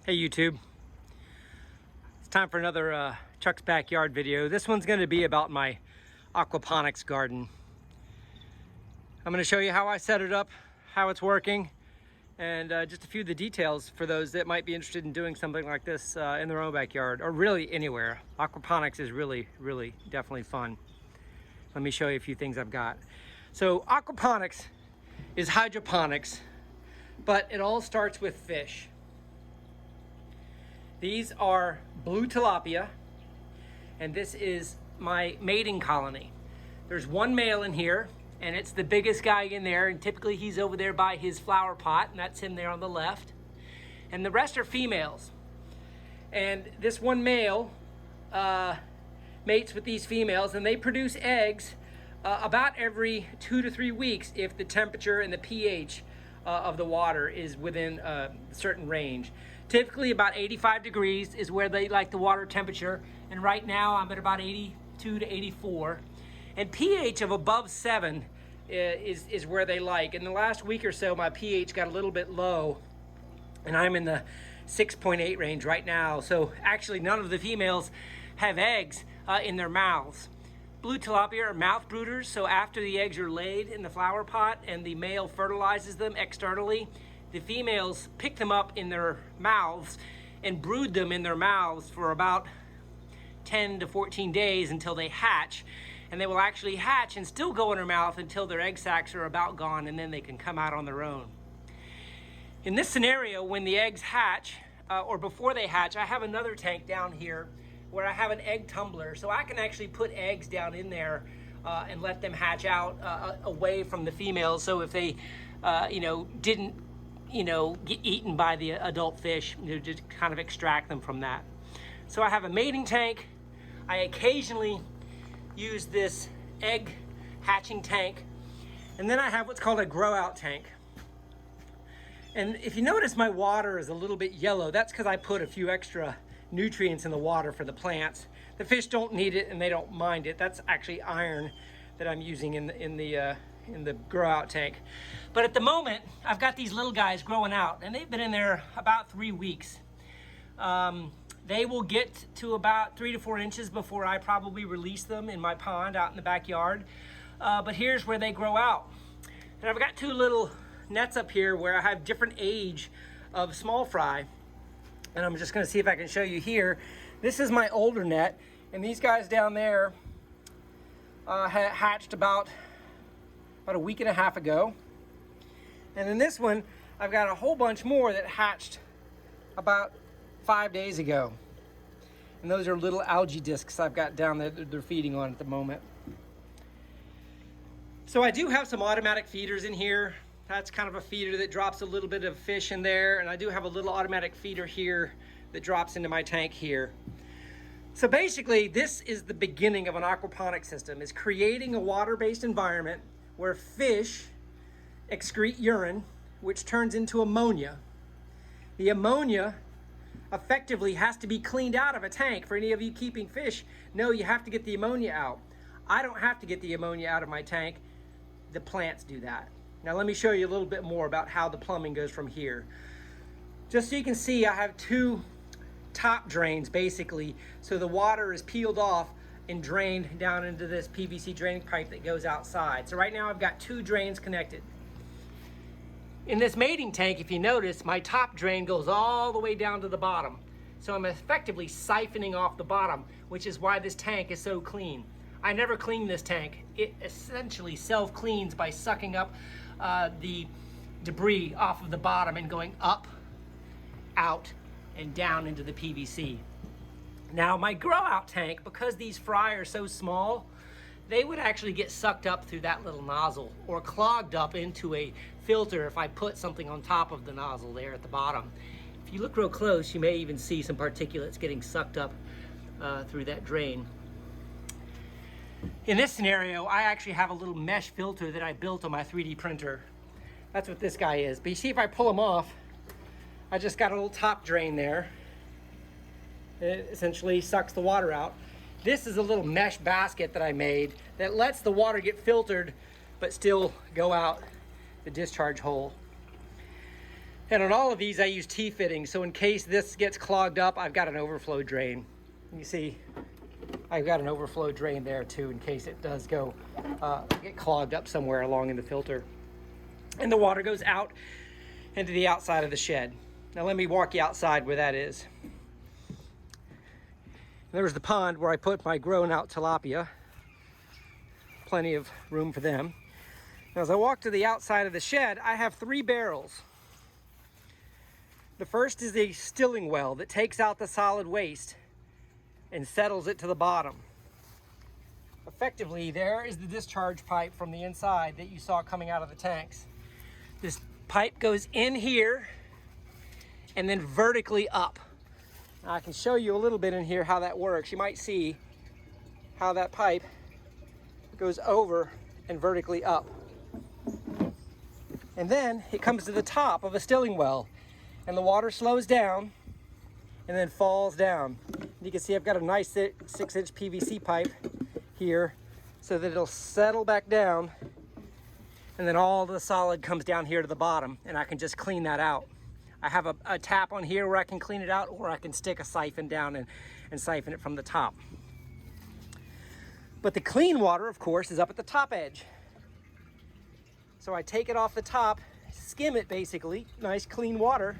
Hey YouTube, it's time for another Chuck's Backyard video. This one's going to be about my aquaponics garden. I'm going to show you how I set it up, how it's working, and just a few of the details for those that might be interested in doing something like this in their own backyard, or really anywhere. Aquaponics is really definitely fun. Let me show you a few things I've got. So aquaponics is hydroponics, but it all starts with fish. These are blue tilapia, and this is my mating colony. There's one male in here, and it's the biggest guy in there, and typically he's over there by his flower pot, and that's him there on the left. And the rest are females. And this one male mates with these females, and they produce eggs about every 2 to 3 weeks if the temperature and the pH of the water is within a certain range. Typically about 85 degrees is where they like the water temperature, and right now I'm at about 82 to 84. And pH of above 7 is where they like. In the last week or so, my pH got a little bit low, and I'm in the 6.8 range right now. So actually none of the females have eggs in their mouths. Blue tilapia are mouth brooders, so after the eggs are laid in the flower pot and the male fertilizes them externally, the females pick them up in their mouths and brood them in their mouths for about 10 to 14 days until they hatch. And they will actually hatch and still go in their mouth until their egg sacs are about gone, and then they can come out on their own. In this scenario, when the eggs hatch, or before they hatch, I have another tank down here where I have an egg tumbler, so I can actually put eggs down in there and let them hatch out away from the females. So if they didn't get eaten by the adult fish, just kind of extract them from that. So I have a mating tank. I occasionally use this egg hatching tank, and then I have what's called a grow out tank. And if you notice, my water is a little bit yellow. That's because I put a few extra nutrients in the water for the plants. The fish don't need it and they don't mind it. That's actually iron that I'm using in the grow out tank. But at the moment, I've got these little guys growing out, and they've been in there about 3 weeks. They will get to about 3 to 4 inches before I probably release them in my pond out in the backyard. But here's where they grow out. And I've got 2 little nets up here where I have different age of small fry. And I'm just gonna see if I can show you here. This is my older net, and these guys down there hatched about a week and a half ago. And in this one, I've got a whole bunch more that hatched about 5 days ago. And those are little algae discs I've got down there that they're feeding on at the moment. So I do have some automatic feeders in here. That's kind of a feeder that drops a little bit of fish in there. And I do have a little automatic feeder here that drops into my tank here. So basically, this is the beginning of an aquaponic system, is creating a water-based environment where fish excrete urine, which turns into ammonia. The ammonia effectively has to be cleaned out of a tank. For any of you keeping fish, no, you have to get the ammonia out. I don't have to get the ammonia out of my tank. The plants do that. Now let me show you a little bit more about how the plumbing goes from here. Just so you can see, I have 2 top drains basically, so the water is peeled off and drained down into this PVC draining pipe that goes outside. So right now I've got 2 drains connected. In this mating tank, if you notice, my top drain goes all the way down to the bottom. So I'm effectively siphoning off the bottom, which is why this tank is so clean. I never clean this tank. It essentially self-cleans by sucking up the debris off of the bottom and going up, out, and down into the PVC. Now my grow out tank, because these fry are so small, they would actually get sucked up through that little nozzle or clogged up into a filter if I put something on top of the nozzle there at the bottom. If you look real close, you may even see some particulates getting sucked up through that drain. In this scenario, I actually have a little mesh filter that I built on my 3D printer. That's what this guy is. But you see, if I pull him off, I just got a little top drain there. It essentially sucks the water out. This is a little mesh basket that I made that lets the water get filtered but still go out the discharge hole. And on all of these, I use T-fittings, so in case this gets clogged up, I've got an overflow drain. You see, I've got an overflow drain there too, in case it does go get clogged up somewhere along in the filter. And the water goes out into the outside of the shed. Now let me walk you outside where that is. There's the pond where I put my grown out tilapia. Plenty of room for them. Now as I walk to the outside of the shed, I have 3 barrels. The first is a stilling well that takes out the solid waste and settles it to the bottom. Effectively, there is the discharge pipe from the inside that you saw coming out of the tanks. This pipe goes in here and then vertically up. Now, I can show you a little bit in here how that works. You might see how that pipe goes over and vertically up. And then it comes to the top of a stilling well, and the water slows down and then falls down. You can see I've got a nice 6-inch PVC pipe here so that it'll settle back down, and then all the solid comes down here to the bottom, and I can just clean that out. I have a tap on here where I can clean it out, or I can stick a siphon down and siphon it from the top. But the clean water, of course, is up at the top edge. So I take it off the top, skim it basically, nice clean water,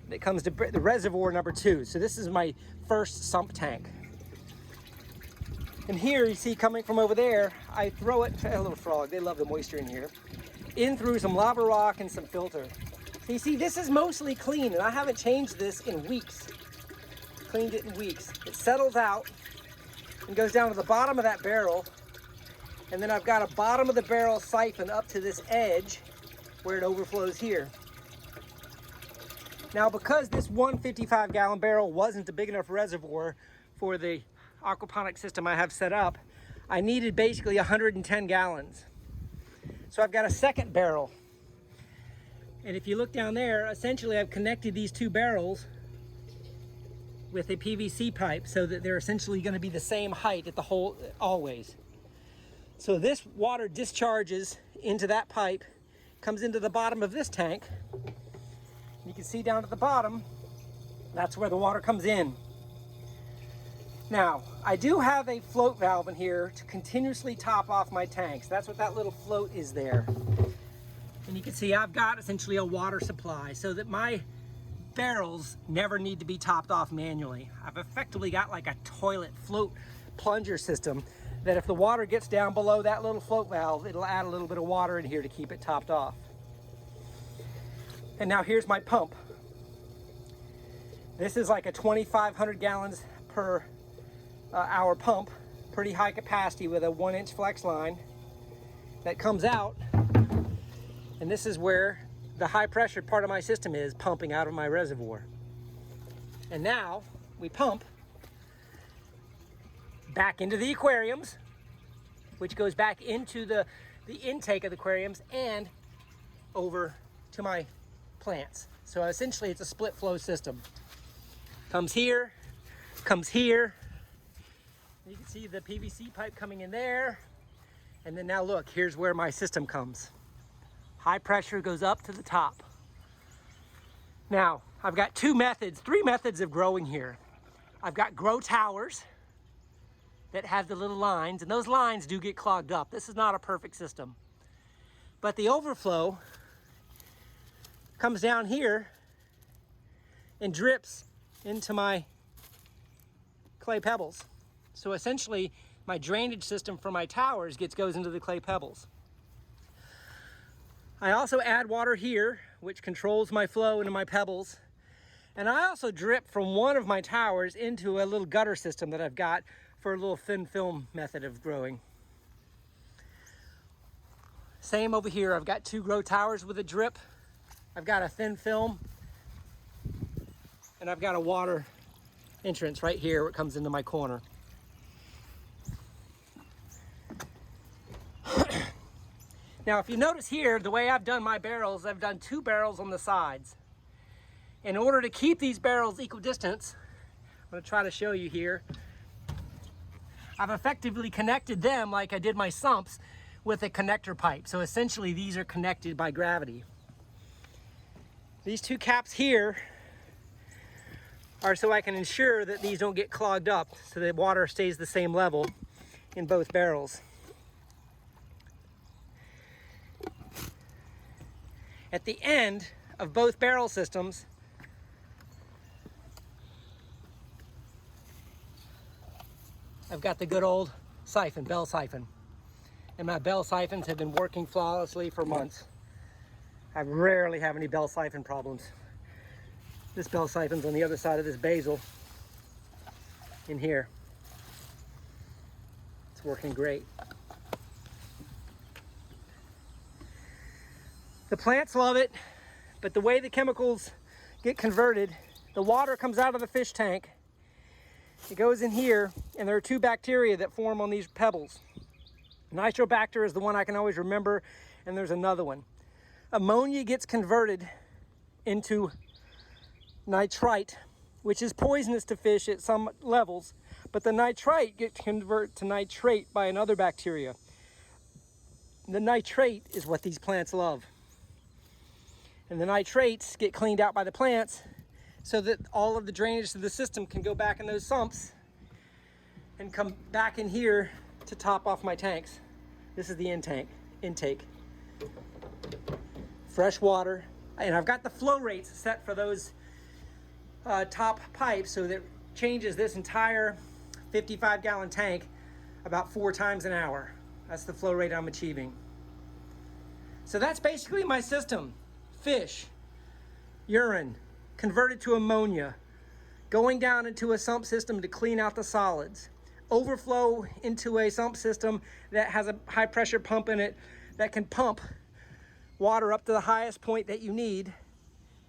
that comes to the reservoir number 2. So this is my first sump tank. And here you see coming from over there, I throw it, a little frog, they love the moisture in here, in through some lava rock and some filter. So you see, this is mostly clean, and I haven't changed this in weeks. Cleaned it in weeks. It settles out and goes down to the bottom of that barrel, and then I've got a bottom of the barrel siphon up to this edge where it overflows here. Now, because this 155-gallon barrel wasn't a big enough reservoir for the aquaponics system I have set up, I needed basically 110 gallons. So I've got a second barrel. And if you look down there, essentially I've connected these 2 barrels with a PVC pipe so that they're essentially going to be the same height at the hole always. So this water discharges into that pipe, comes into the bottom of this tank. You can see down at the bottom, that's where the water comes in. Now, I do have a float valve in here to continuously top off my tanks. That's what that little float is there. And you can see I've got essentially a water supply so that my barrels never need to be topped off manually. I've effectively got like a toilet float plunger system that if the water gets down below that little float valve, it'll add a little bit of water in here to keep it topped off. And now here's my pump. This is like a 2,500 gallons per hour pump, pretty high capacity with a 1-inch flex line that comes out. And this is where the high pressure part of my system is pumping out of my reservoir. And now we pump back into the aquariums, which goes back into the intake of the aquariums and over to my plants. So essentially it's a split flow system. Comes here, comes here. You can see the PVC pipe coming in there. And then now look, here's where my system comes. High pressure goes up to the top. Now, I've got 3 methods of growing here. I've got grow towers that have the little lines, and those lines do get clogged up. This is not a perfect system. But the overflow comes down here and drips into my clay pebbles. So essentially, my drainage system for my towers goes into the clay pebbles. I also add water here, which controls my flow into my pebbles. And I also drip from one of my towers into a little gutter system that I've got for a little thin film method of growing. Same over here, I've got 2 grow towers with a drip. I've got a thin film, and I've got a water entrance right here where it comes into my corner. Now, if you notice here, the way I've done my barrels, I've done 2 barrels on the sides. In order to keep these barrels equidistant, I'm going to try to show you here. I've effectively connected them like I did my sumps with a connector pipe. So essentially these are connected by gravity. These two caps here are so I can ensure that these don't get clogged up, so the water stays the same level in both barrels. At the end of both barrel systems, I've got the good old siphon, bell siphon. And my bell siphons have been working flawlessly for months. I rarely have any bell siphon problems. This bell siphon's on the other side of this basil in here. It's working great. The plants love it, but the way the chemicals get converted, the water comes out of the fish tank. It goes in here, and there are two bacteria that form on these pebbles. Nitrobacter is the one I can always remember, and there's another one. Ammonia gets converted into nitrite, which is poisonous to fish at some levels, but the nitrite gets converted to nitrate by another bacteria. The nitrate is what these plants love. And the nitrates get cleaned out by the plants so that all of the drainage to the system can go back in those sumps and come back in here to top off my tanks. This is the intake. Fresh water, and I've got the flow rates set for those top pipes so that it changes this entire 55-gallon tank about 4 times an hour. That's the flow rate I'm achieving. So that's basically my system. Fish, urine, converted to ammonia, going down into a sump system to clean out the solids, overflow into a sump system that has a high pressure pump in it that can pump water up to the highest point that you need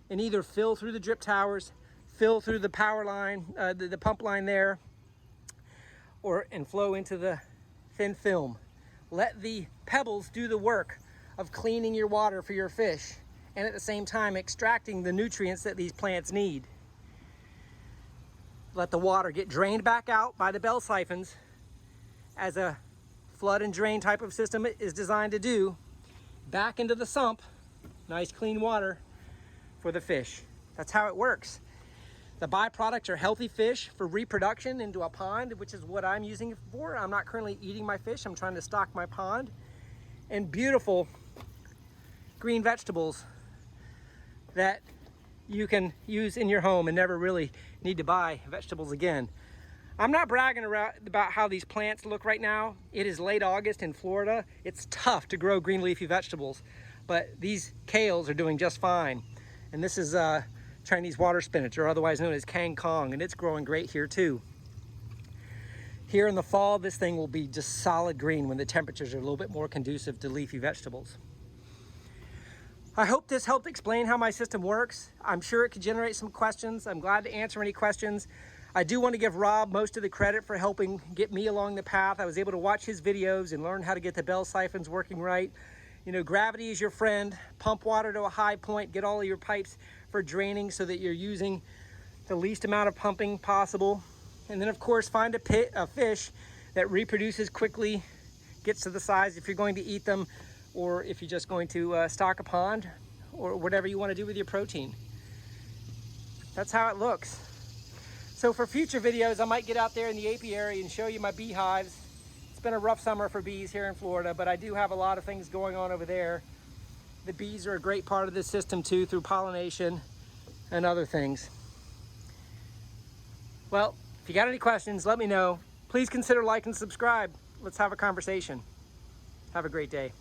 and either fill through the drip towers, fill through the power line, the pump line there, and flow into the thin film. Let the pebbles do the work of cleaning your water for your fish, and at the same time extracting the nutrients that these plants need. Let the water get drained back out by the bell siphons, as a flood and drain type of system is designed to do, back into the sump, nice clean water for the fish. That's how it works. The byproducts are healthy fish for reproduction into a pond, which is what I'm using it for. I'm not currently eating my fish, I'm trying to stock my pond. And beautiful green vegetables that you can use in your home and never really need to buy vegetables again. I'm not bragging about how these plants look right now. It is late August in Florida. It's tough to grow green leafy vegetables, but these kales are doing just fine. And this is Chinese water spinach, or otherwise known as Kang Kong, and it's growing great here too. Here in the fall, this thing will be just solid green when the temperatures are a little bit more conducive to leafy vegetables. I hope this helped explain how my system works. I'm sure it could generate some questions. I'm glad to answer any questions. I do want to give Rob most of the credit for helping get me along the path. I was able to watch his videos and learn how to get the bell siphons working right. You know, gravity is your friend. Pump water to a high point, get all of your pipes for draining so that you're using the least amount of pumping possible. And then of course, find a fish that reproduces quickly, gets to the size if you're going to eat them, or if you're just going to stock a pond, or whatever you want to do with your protein. That's how it looks. So for future videos, I might get out there in the apiary and show you my beehives. It's been a rough summer for bees here in Florida, but I do have a lot of things going on over there. The bees are a great part of this system too, through pollination and other things. Well, if you got any questions, let me know. Please consider like and subscribe. Let's have a conversation. Have a great day.